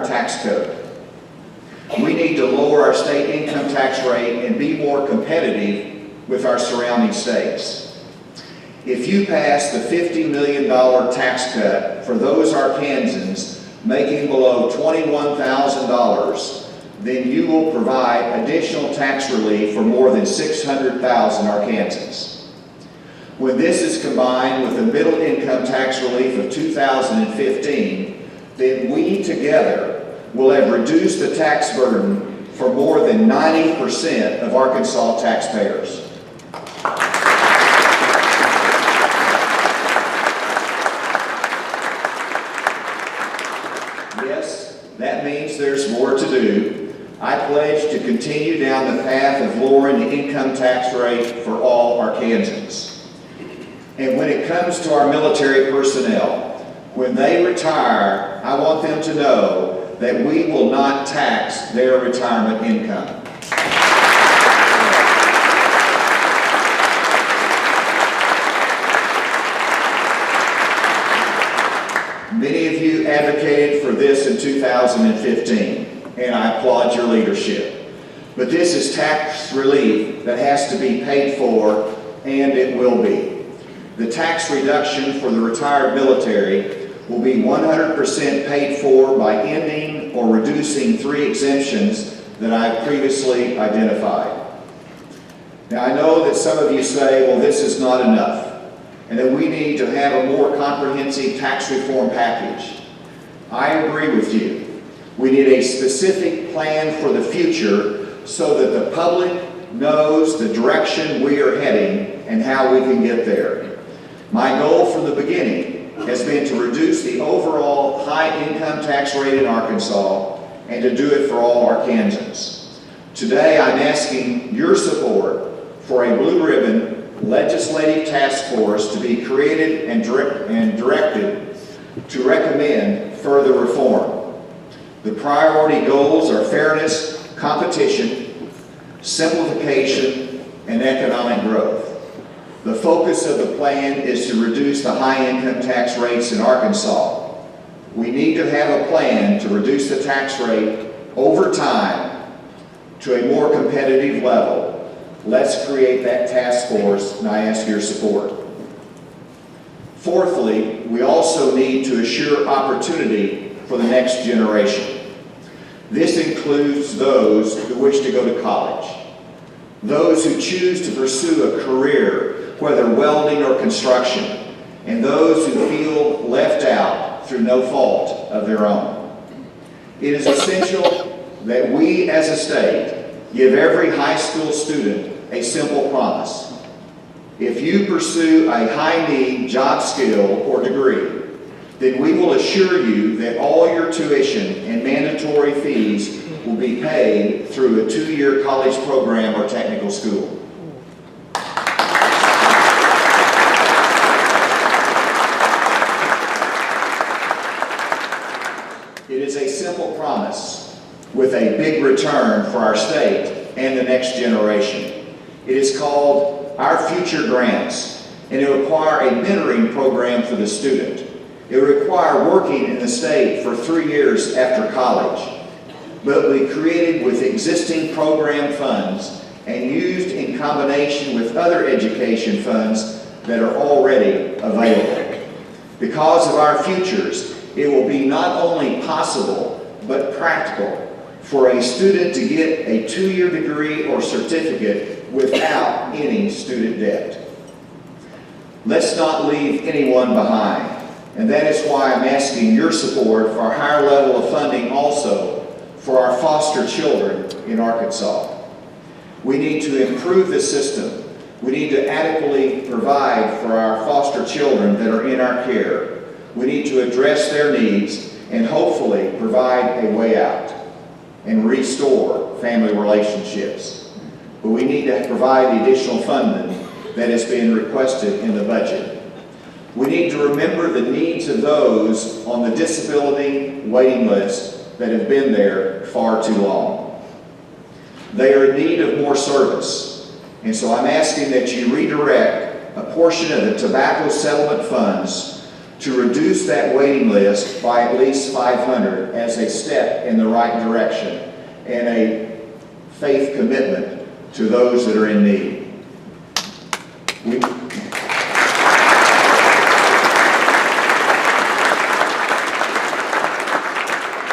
our tax code. We need to lower our state income tax rate and be more competitive with our surrounding states. If you pass the $50 million tax cut for those Arkansans making below $21,000, then you will provide additional tax relief for more than 600,000 Arkansans. When this is combined with the middle income tax relief of 2015, then we together will have reduced the tax burden for more than 90% of Arkansas taxpayers. Yes, that means there's more to do. I pledge to continue down the path of lowering the income tax rate for all Arkansans. And when it comes to our military personnel, when they retire, I want them to know that we will not tax their retirement income. Many of you advocated for this in 2015, and I applaud your leadership. But this is tax relief that has to be paid for, and it will be. The tax reduction for the retired military will be 100% paid for by ending or reducing 3 exemptions that I've previously identified. Now, I know that some of you say, well, this is not enough, and that we need to have a more comprehensive tax reform package. I agree with you. We need a specific plan for the future so that the public knows the direction we are heading and how we can get there. My goal from the beginning has been to reduce the overall high income tax rate in Arkansas and to do it for all Arkansans. Today I'm asking your support for a blue ribbon legislative task force to be created and directed to recommend further reform. The priority goals are fairness, competition, simplification, and economic growth. The focus of the plan is to reduce the high income tax rates in Arkansas. We need to have a plan to reduce the tax rate over time to a more competitive level. Let's create that task force, and I ask your support. Fourthly, we also need to assure opportunity for the next generation. This includes those who wish to go to college, those who choose to pursue a career, whether welding or construction, and those who feel left out through no fault of their own. It is essential that we as a state give every high school student a simple promise. If you pursue a high-need job skill or degree, then we will assure you that all your tuition and mandatory fees will be paid through a 2-year college program or technical school. It is a simple promise with a big return for our state and the next generation. It is called Our Future Grants, and it will require a mentoring program for the student. It will require working in the state for 3 years after college, but it will be created with existing program funds and used in combination with other education funds that are already available. Because of our futures, it will be not only possible, but practical for a student to get a 2-year degree or certificate without any student debt. Let's not leave anyone behind, and that is why I'm asking your support for a higher level of funding also for our foster children in Arkansas. We need to improve the system. We need to adequately provide for our foster children that are in our care. We need to address their needs and hopefully provide a way out and restore family relationships. But we need to provide the additional funding that has been requested in the budget. We need to remember the needs of those on the disability waiting list that have been there far too long. They are in need of more service, and so I'm asking that you redirect a portion of the tobacco settlement funds to reduce that waiting list by at least 500 as a step in the right direction and a faith commitment to those that are in need.